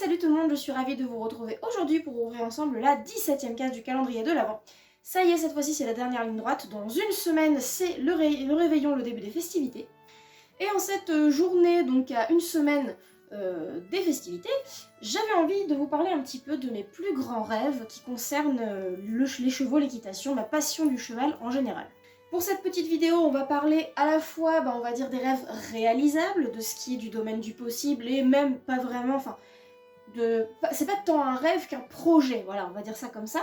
Salut tout le monde, je suis ravie de vous retrouver aujourd'hui pour ouvrir ensemble la 17e case du calendrier de l'Avent. Ça y est, cette fois-ci c'est la dernière ligne droite, dans une semaine c'est le réveillon, le début des festivités. Et en cette journée, donc à une semaine des festivités, j'avais envie de vous parler un petit peu de mes plus grands rêves qui concernent les chevaux, l'équitation, ma passion du cheval en général. Pour cette petite vidéo, on va parler à la fois, on va dire, des rêves réalisables, de ce qui est du domaine du possible, et même pas vraiment, c'est pas tant un rêve qu'un projet, voilà, on va dire ça comme ça.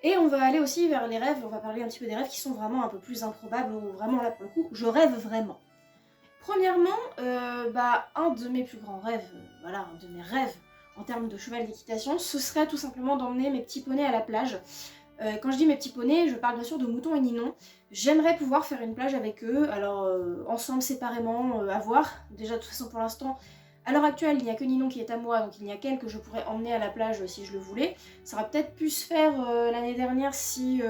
Et on va aller aussi vers les rêves, on va parler un petit peu des rêves qui sont vraiment un peu plus improbables, ou vraiment là pour le coup, je rêve vraiment. Premièrement, un de mes plus grands rêves, un de mes rêves en termes de cheval d'équitation, ce serait tout simplement d'emmener mes petits poneys à la plage. Quand je dis mes petits poneys, je parle bien sûr de Mouton et Ninon. J'aimerais pouvoir faire une plage avec eux, alors ensemble, séparément, à voir. Déjà, de toute façon, pour l'instant, à l'heure actuelle, il n'y a que Ninon qui est à moi, donc il n'y a qu'elle que je pourrais emmener à la plage si je le voulais. Ça aurait peut-être pu se faire l'année dernière si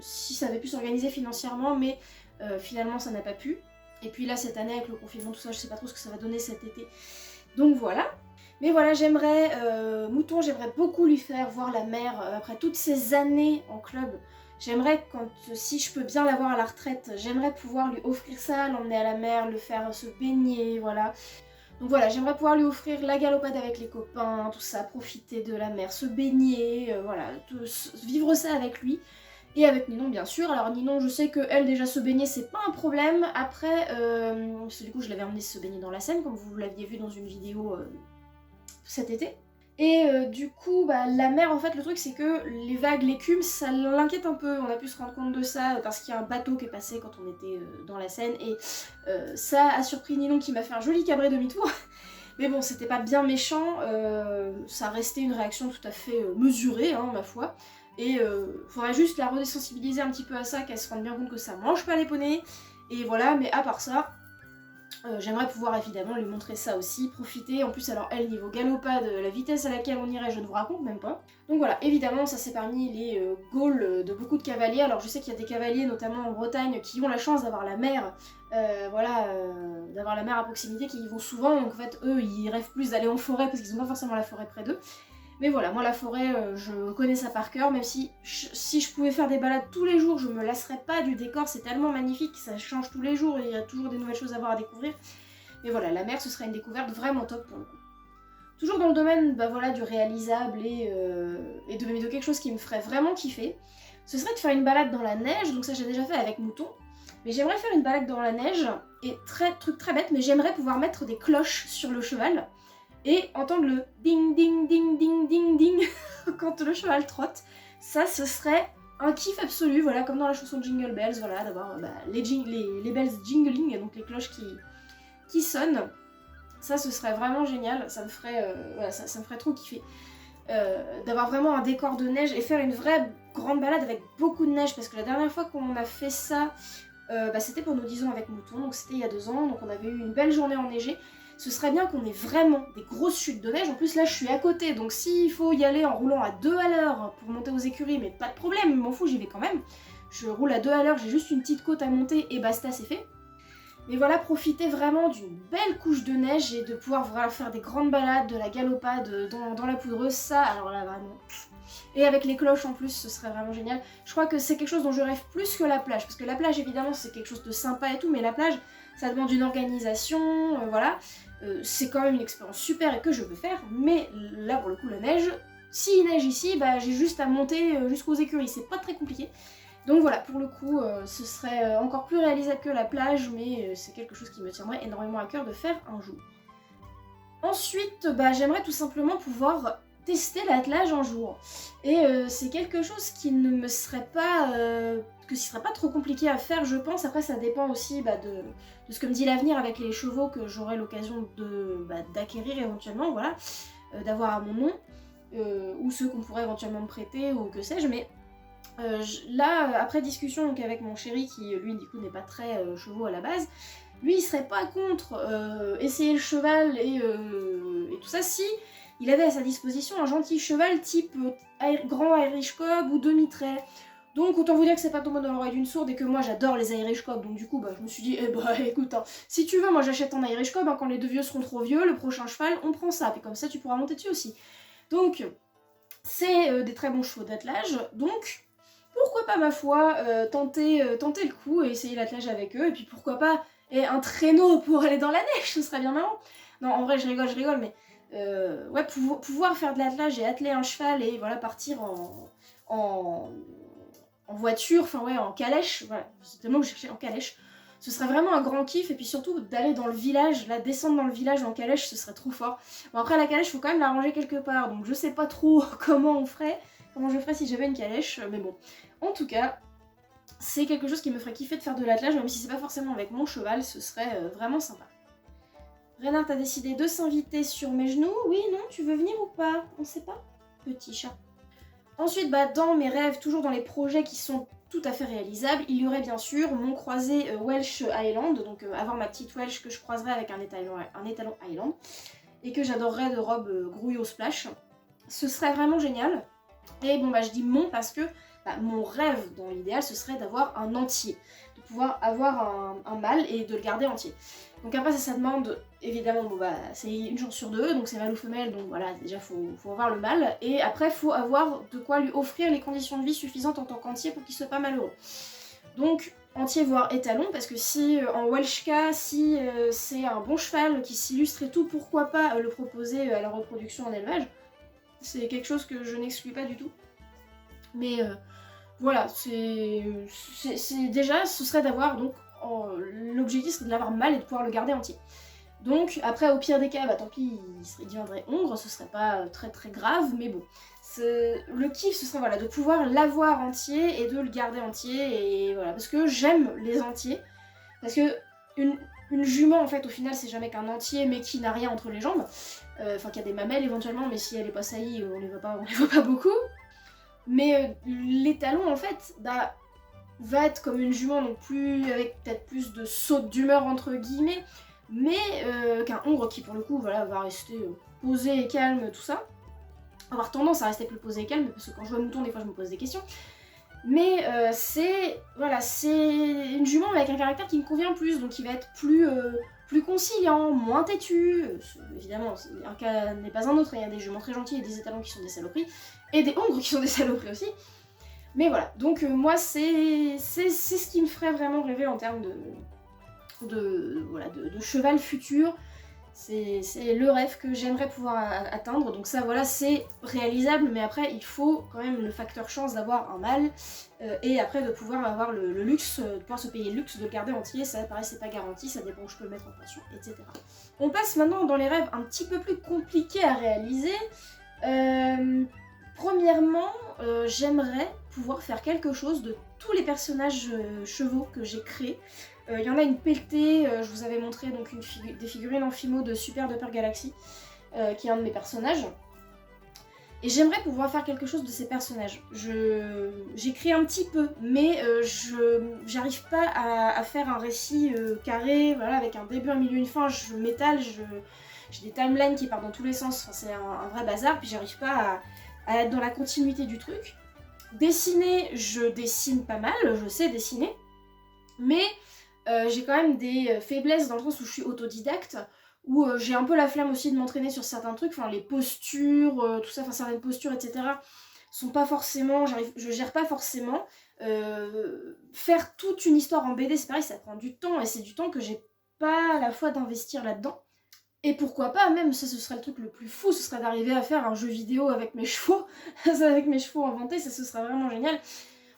ça avait pu s'organiser financièrement, mais finalement, ça n'a pas pu. Et puis là, cette année, avec le confinement, tout ça, je sais pas trop ce que ça va donner cet été. Donc voilà. Mais voilà, j'aimerais, Mouton, j'aimerais beaucoup lui faire voir la mer après toutes ces années en club. J'aimerais, si je peux bien l'avoir à la retraite, j'aimerais pouvoir lui offrir ça, l'emmener à la mer, le faire se baigner, voilà. Donc voilà, j'aimerais pouvoir lui offrir la galopade avec les copains, tout ça, profiter de la mer, se baigner, vivre ça avec lui. Et avec Ninon bien sûr. Alors Ninon, je sais qu'elle déjà se baigner c'est pas un problème. Après, parce que du coup je l'avais emmenée se baigner dans la Seine, comme vous l'aviez vu dans une vidéo cet été. Et du coup, la mer, en fait, le truc c'est que les vagues, l'écume, ça l'inquiète un peu. On a pu se rendre compte de ça parce qu'il y a un bateau qui est passé quand on était dans la Seine. Et ça a surpris Ninon qui m'a fait un joli cabré demi-tour. Mais bon, c'était pas bien méchant. Ça restait une réaction tout à fait mesurée, hein, ma foi. Et faudrait juste la resensibiliser un petit peu à ça, qu'elle se rende bien compte que ça mange pas les poneys. Et voilà, mais à part ça, j'aimerais pouvoir évidemment lui montrer ça aussi, profiter. En plus, alors elle, niveau galopade, la vitesse à laquelle on irait, je ne vous raconte même pas. Donc voilà, évidemment, ça c'est parmi les goals de beaucoup de cavaliers. Alors je sais qu'il y a des cavaliers, notamment en Bretagne, qui ont la chance d'avoir la mer, d'avoir la mer à proximité, qui y vont souvent. Donc en fait, eux, ils rêvent plus d'aller en forêt parce qu'ils n'ont pas forcément la forêt près d'eux. Mais voilà, moi la forêt, je connais ça par cœur, même si je pouvais faire des balades tous les jours, je me lasserais pas du décor, c'est tellement magnifique, ça change tous les jours, et il y a toujours des nouvelles choses à voir, à découvrir. Mais voilà, la mer, ce serait une découverte vraiment top pour le coup. Toujours dans le domaine du réalisable et de quelque chose qui me ferait vraiment kiffer, ce serait de faire une balade dans la neige, donc ça j'ai déjà fait avec Mouton, mais j'aimerais faire une balade dans la neige, et truc très bête, mais j'aimerais pouvoir mettre des cloches sur le cheval, et entendre le ding ding ding ding ding ding quand le cheval trotte. Ça, ce serait un kiff absolu, voilà, comme dans la chanson Jingle Bells, voilà, d'avoir les bells jingling, donc les cloches qui sonnent. Ça, ce serait vraiment génial, ça me ferait, ça me ferait trop kiffer. D'avoir vraiment un décor de neige et faire une vraie grande balade avec beaucoup de neige, parce que la dernière fois qu'on a fait ça, c'était pour nos 10 ans avec Mouton, donc c'était il y a 2 ans, donc on avait eu une belle journée enneigée. Ce serait bien qu'on ait vraiment des grosses chutes de neige. En plus là je suis à côté, donc s'il faut y aller en roulant à 2 à l'heure pour monter aux écuries, mais pas de problème, m'en fous, j'y vais quand même. Je roule à 2 à l'heure, j'ai juste une petite côte à monter et basta, c'est fait. Mais voilà, profiter vraiment d'une belle couche de neige et de pouvoir faire des grandes balades, de la galopade dans la poudreuse, ça, alors là vraiment. Et avec les cloches en plus, ce serait vraiment génial. Je crois que c'est quelque chose dont je rêve plus que la plage, parce que la plage évidemment c'est quelque chose de sympa et tout, mais la plage ça demande une organisation, voilà. C'est quand même une expérience super et que je veux faire, mais là pour le coup la neige, s'il neige ici, j'ai juste à monter jusqu'aux écuries, c'est pas très compliqué. Donc voilà, pour le coup, ce serait encore plus réalisable que la plage, mais c'est quelque chose qui me tiendrait énormément à cœur de faire un jour. Ensuite, j'aimerais tout simplement pouvoir tester l'attelage un jour. Et c'est quelque chose qui ne me serait pas... que ce serait pas trop compliqué à faire, je pense. Après, ça dépend aussi de ce que me dit l'avenir avec les chevaux que j'aurai l'occasion d'acquérir éventuellement, voilà, d'avoir à mon nom, ou ceux qu'on pourrait éventuellement me prêter, ou que sais-je, mais... là, après discussion donc, avec mon chéri qui lui du coup n'est pas très chevaux à la base, lui il serait pas contre essayer le cheval et tout ça si il avait à sa disposition un gentil cheval type grand Irish Cob ou demi-trait. Donc autant vous dire que c'est pas tombé dans l'oreille d'une sourde et que moi j'adore les Irish Cob, donc du coup je me suis dit, écoute, hein, si tu veux moi j'achète un Irish Cob, hein, quand les deux vieux seront trop vieux, le prochain cheval on prend ça, puis comme ça tu pourras monter dessus aussi. Donc c'est des très bons chevaux d'attelage, donc pourquoi pas ma foi tenter le coup et essayer l'attelage avec eux, et puis pourquoi pas un traîneau pour aller dans la neige, ce serait bien marrant. Non en vrai je rigole, mais ouais, pouvoir faire de l'attelage et atteler un cheval et voilà partir en voiture, enfin ouais, en calèche, voilà, c'est tellement que je cherchais en calèche. Ce serait vraiment un grand kiff, et puis surtout d'aller dans le village, là, descendre dans le village en calèche, ce serait trop fort. Bon après la calèche, faut quand même la ranger quelque part, donc je sais pas trop comment je ferais si j'avais une calèche, mais bon. En tout cas, c'est quelque chose qui me ferait kiffer de faire de l'attelage, même si c'est pas forcément avec mon cheval, ce serait vraiment sympa. Reynard a décidé de s'inviter sur mes genoux. Oui, non, tu veux venir ou pas? On sait pas. Petit chat. Ensuite, dans mes rêves, toujours dans les projets qui sont tout à fait réalisables, il y aurait bien sûr mon croisé Welsh Highland, donc avoir ma petite Welsh que je croiserais avec un étalon Highland, et que j'adorerais de robe grouille au splash. Ce serait vraiment génial. Et bon je dis mon parce que mon rêve dans l'idéal ce serait d'avoir un entier, de pouvoir avoir un mâle et de le garder entier. Donc après ça demande évidemment c'est une chance sur deux, donc c'est mâle ou femelle, donc voilà déjà faut avoir le mâle, et après faut avoir de quoi lui offrir les conditions de vie suffisantes en tant qu'entier pour qu'il soit pas malheureux. Donc entier voire étalon, parce que si en Welshka, si c'est un bon cheval qui s'illustre et tout, pourquoi pas le proposer à la reproduction en élevage. C'est quelque chose que je n'exclus pas du tout. Mais voilà, c'est déjà, ce serait d'avoir, donc, l'objectif serait de l'avoir mâle et de pouvoir le garder entier. Donc, après, au pire des cas, tant pis, il deviendrait hongre, ce serait pas très très grave, mais bon. Le kiff, ce serait voilà, de pouvoir l'avoir entier et de le garder entier, et voilà, parce que j'aime les entiers, parce que une jument, en fait, au final, c'est jamais qu'un entier, mais qui n'a rien entre les jambes. Enfin, qu'il y a des mamelles éventuellement, mais si elle est pas saillie, on les voit pas beaucoup. Mais l'étalon, en fait, va être comme une jument, donc avec peut-être plus de saute d'humeur, entre guillemets, mais qu'un hongre qui, pour le coup, voilà, va rester posé et calme, tout ça. Avoir tendance à rester plus posé et calme, parce que quand je vois mouton, des fois, je me pose des questions. Mais c'est une jument avec un caractère qui me convient plus, donc il va être plus conciliant, moins têtu. Évidemment, un cas n'est pas un autre, il y a des juments très gentils et des étalons qui sont des saloperies, et des hongres qui sont des saloperies aussi. Mais voilà, donc moi c'est ce qui me ferait vraiment rêver en termes de cheval futur. C'est le rêve que j'aimerais pouvoir atteindre, donc ça voilà c'est réalisable, mais après il faut quand même le facteur chance d'avoir un mâle, et après de pouvoir avoir le luxe, de pouvoir se payer le luxe de le garder entier, ça pareil c'est pas garanti, ça dépend où je peux le mettre en pension, etc. On passe maintenant dans les rêves un petit peu plus compliqués à réaliser. Premièrement, j'aimerais pouvoir faire quelque chose de tous les personnages chevaux que j'ai créés. Il y en a une pelletée, je vous avais montré donc des figurines en fimo de Super Duper Galaxy, qui est un de mes personnages. Et j'aimerais pouvoir faire quelque chose de ces personnages. J'écris un petit peu, mais j'arrive pas à faire un récit carré, voilà, avec un début, un milieu, une fin. Je m'étale, j'ai des timelines qui partent dans tous les sens, enfin, c'est un vrai bazar, puis j'arrive pas à être dans la continuité du truc. Dessiner, je dessine pas mal, je sais dessiner, mais j'ai quand même des faiblesses dans le sens où je suis autodidacte, où j'ai un peu la flamme aussi de m'entraîner sur certains trucs, enfin les postures, tout ça, enfin certaines postures, etc. sont pas forcément, je gère pas forcément. Faire toute une histoire en BD, c'est pareil, ça prend du temps, et c'est du temps que j'ai pas la foi d'investir là-dedans. Et pourquoi pas, même ça ce serait le truc le plus fou, ce serait d'arriver à faire un jeu vidéo avec mes chevaux, avec mes chevaux inventés, ça ce serait vraiment génial.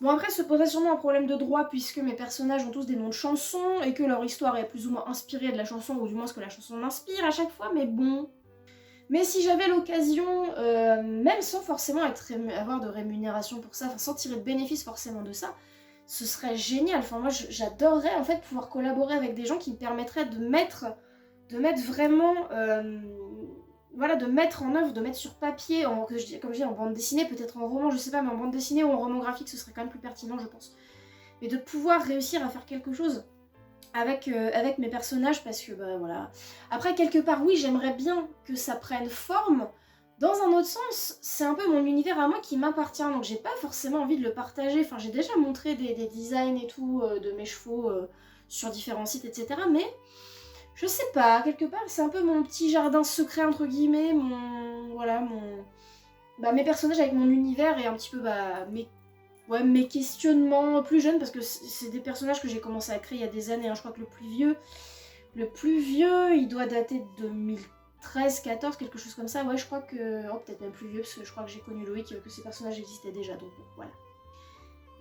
Bon après se poserait sûrement un problème de droit puisque mes personnages ont tous des noms de chansons et que leur histoire est plus ou moins inspirée de la chanson, ou du moins ce que la chanson m'inspire à chaque fois, mais bon. Mais si j'avais l'occasion, même sans forcément avoir de rémunération pour ça, enfin sans tirer de bénéfice forcément de ça, ce serait génial. Enfin moi j'adorerais en fait pouvoir collaborer avec des gens qui me permettraient de mettre vraiment, voilà, de mettre en œuvre, de mettre sur papier, comme je dis, en bande dessinée, peut-être en roman, je sais pas, mais en bande dessinée ou en roman graphique, ce serait quand même plus pertinent, je pense. Mais de pouvoir réussir à faire quelque chose avec mes personnages, parce que, voilà. Après, quelque part, oui, j'aimerais bien que ça prenne forme, Dans un autre sens, c'est un peu mon univers à moi qui m'appartient, donc j'ai pas forcément envie de le partager. Enfin, j'ai déjà montré des designs et tout de mes chevaux sur différents sites, etc. Mais je sais pas, quelque part, c'est un peu mon petit jardin secret, entre guillemets, voilà, mes personnages avec mon univers et un petit peu, mes questionnements plus jeunes, parce que c'est des personnages que j'ai commencé à créer il y a des années, hein. Je crois que le plus vieux, il doit dater de 2013, 14, quelque chose comme ça. Ouais, je crois que... Oh, peut-être même plus vieux, parce que je crois que j'ai connu Loïc, que ces personnages existaient déjà, donc bon, voilà.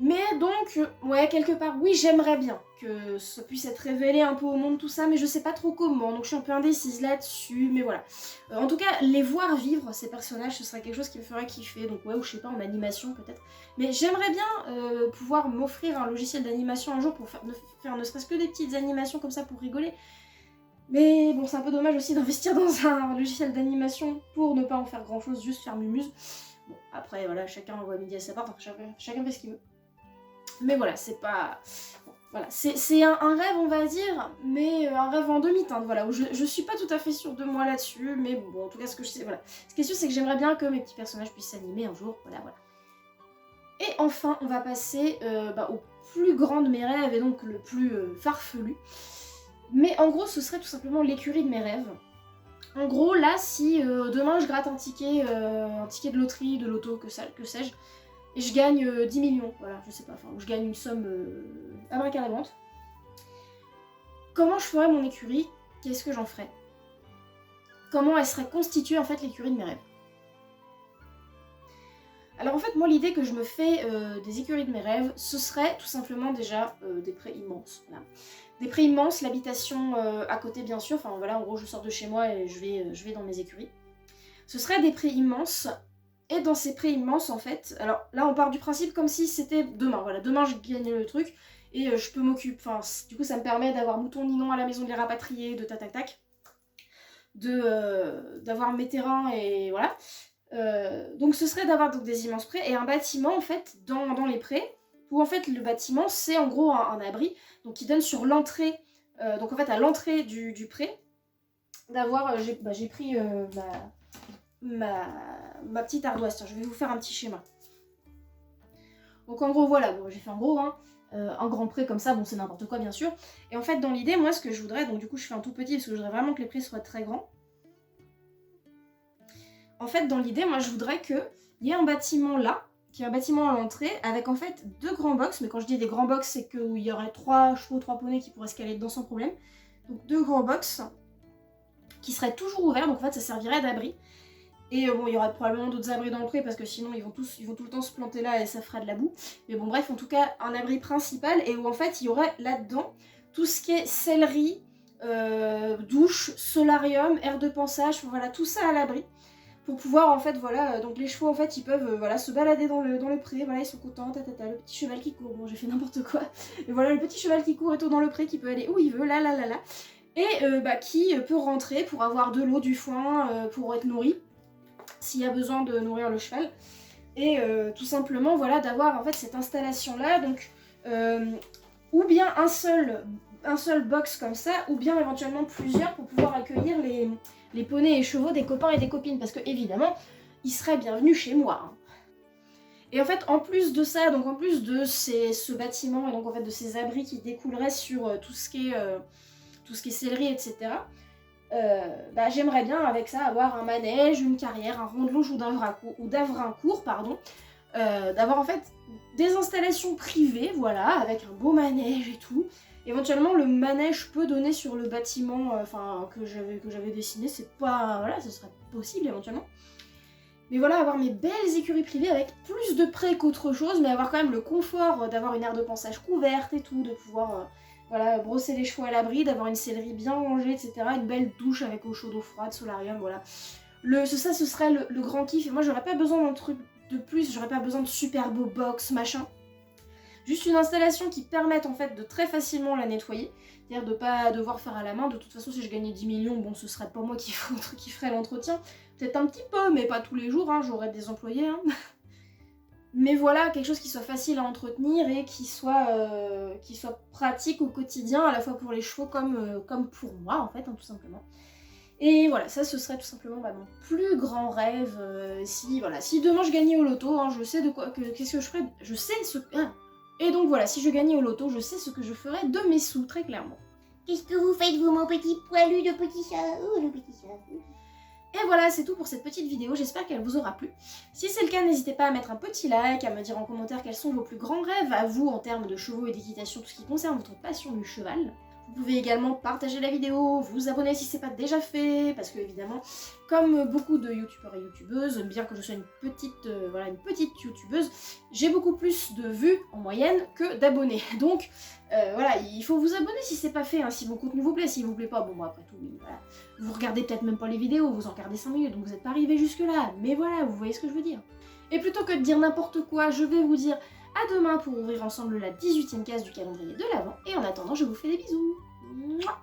Mais donc, ouais, quelque part, oui, j'aimerais bien que ça puisse être révélé un peu au monde, tout ça, mais je sais pas trop comment, donc je suis un peu indécise là-dessus, mais voilà. En tout cas, les voir vivre, ces personnages, ce serait quelque chose qui me ferait kiffer, donc ouais, ou je sais pas, en animation peut-être. Mais j'aimerais bien pouvoir m'offrir un logiciel d'animation un jour pour faire ne serait-ce que des petites animations comme ça pour rigoler. Mais bon, c'est un peu dommage aussi d'investir dans un logiciel d'animation pour ne pas en faire grand-chose, juste faire mumuse. Bon, après, voilà, chacun voit midi à sa part, chacun fait ce qu'il veut. Mais voilà, c'est pas... Bon, voilà, c'est un rêve, on va dire, mais un rêve en demi-teinte, voilà, où je suis pas tout à fait sûre de moi là-dessus, mais bon, en tout cas, ce que je sais, voilà. Ce qui est sûr, c'est que j'aimerais bien que mes petits personnages puissent s'animer un jour, voilà. Et enfin, on va passer au plus grand de mes rêves, et donc le plus farfelu. Mais en gros, ce serait tout simplement l'écurie de mes rêves. En gros, là, si demain je gratte un ticket de loterie, de loto, que sais-je, et je gagne 10 millions, voilà, je sais pas, enfin, je gagne une somme abracadabrante. Comment je ferais mon écurie? Qu'est-ce que j'en ferais? Comment elle serait constituée, en fait, l'écurie de mes rêves? Alors en fait, moi, l'idée que je me fais des écuries de mes rêves, ce serait tout simplement déjà des prés immenses, voilà. Des prés immenses, l'habitation à côté, bien sûr, enfin voilà, en gros, je sors de chez moi et je vais dans mes écuries. Ce serait des prés immenses. Et dans ces prés immenses, en fait, alors là on part du principe comme si c'était demain, voilà, demain je gagne le truc et je peux m'occuper, enfin du coup ça me permet d'avoir Mouton Ninon à la maison, de les rapatrier, de tac tac tac, d'avoir mes terrains et voilà. Donc ce serait d'avoir donc des immenses prés et un bâtiment en fait dans les prés, où en fait le bâtiment c'est en gros un abri, donc qui donne sur l'entrée, donc en fait à l'entrée du pré, d'avoir, j'ai pris ma petite ardoise. Tiens, je vais vous faire un petit schéma. Donc en gros, voilà, bon, j'ai fait en gros, hein, un grand pré comme ça, bon c'est n'importe quoi bien sûr. Et en fait dans l'idée, moi ce que je voudrais, donc du coup je fais un tout petit parce que je voudrais vraiment que les prés soient très grands. En fait dans l'idée, moi je voudrais qu'il y ait un bâtiment là, qui est un bâtiment à l'entrée, avec en fait 2 grands box, mais quand je dis des grands box, c'est qu'il y aurait 3 chevaux, 3 poneys qui pourraient se caler dedans sans problème. Donc 2 grands box qui seraient toujours ouverts, donc en fait ça servirait d'abri. Et bon, il y aura probablement d'autres abris dans le pré parce que sinon ils vont tout le temps se planter là et ça fera de la boue. Mais bon, bref, en tout cas, un abri principal et où en fait il y aurait là-dedans tout ce qui est sellerie, douche, solarium, aire de pansage, voilà, tout ça à l'abri. Pour pouvoir en fait, voilà, donc les chevaux en fait ils peuvent voilà, se balader dans le pré, voilà, ils sont contents, le petit cheval qui court, bon j'ai fait n'importe quoi. Mais voilà, le petit cheval qui court et tout dans le pré qui peut aller où il veut, là. Et qui peut rentrer pour avoir de l'eau, du foin, pour être nourri s'il y a besoin de nourrir le cheval. Et tout simplement, voilà, d'avoir en fait cette installation-là, donc ou bien un seul box comme ça, ou bien éventuellement plusieurs pour pouvoir accueillir les poneys et chevaux des copains et des copines, parce que évidemment, ils seraient bienvenus chez moi. Hein. Et en fait, en plus de ça, donc en plus de ce bâtiment, et donc en fait de ces abris qui découleraient sur tout ce qui est sellerie, etc., j'aimerais bien avec ça avoir un manège, une carrière, un rond de longe ou d'Avrincourt, pardon, d'avoir en fait des installations privées, voilà, avec un beau manège et tout. Éventuellement le manège peut donner sur le bâtiment que j'avais dessiné, c'est pas, voilà, ce serait possible éventuellement. Mais voilà, avoir mes belles écuries privées avec plus de prés qu'autre chose, mais avoir quand même le confort d'avoir une aire de pansage couverte et tout, de pouvoir voilà, brosser les chevaux à l'abri, d'avoir une sellerie bien rangée, etc. Une belle douche avec eau chaude, eau froide, solarium, voilà. Ça, ce serait le grand kiff. Et moi, j'aurais pas besoin d'un truc de plus, j'aurais pas besoin de super beau box, machin. Juste une installation qui permette en fait de très facilement la nettoyer. C'est-à-dire de pas devoir faire à la main. De toute façon, si je gagnais 10 millions, bon, ce serait pas moi qui ferais l'entretien. Peut-être un petit peu, mais pas tous les jours, hein, j'aurais des employés. Hein. Mais voilà, quelque chose qui soit facile à entretenir et qui soit pratique au quotidien, à la fois pour les chevaux comme pour moi, en fait, hein, tout simplement. Et voilà, ça ce serait tout simplement mon plus grand rêve. Si demain je gagnais au loto, hein, je sais de quoi, qu'est-ce que je ferais, je sais ce... Ah. Et donc voilà, si je gagnais au loto, je sais ce que je ferais de mes sous, très clairement. Qu'est-ce que vous faites, vous, mon petit poilu de petit chat? Oh, le petit chat. Et voilà, c'est tout pour cette petite vidéo, j'espère qu'elle vous aura plu. Si c'est le cas, n'hésitez pas à mettre un petit like, à me dire en commentaire quels sont vos plus grands rêves, à vous en termes de chevaux et d'équitation, tout ce qui concerne votre passion du cheval. Vous pouvez également partager la vidéo, vous abonner si c'est pas déjà fait, parce que évidemment, comme beaucoup de youtubeurs et youtubeuses, bien que je sois une petite youtubeuse, j'ai beaucoup plus de vues en moyenne que d'abonnés. Donc voilà, il faut vous abonner si c'est pas fait, hein, si mon contenu vous plaît, s'il vous plaît pas, bon après tout, oui, voilà. Vous regardez peut-être même pas les vidéos, vous en regardez 5 minutes, donc vous n'êtes pas arrivé jusque là, mais voilà, vous voyez ce que je veux dire. Et plutôt que de dire n'importe quoi, je vais vous dire à demain pour ouvrir ensemble la 18e case du calendrier de l'Avent, et en attendant, je vous fais des bisous. Mouah.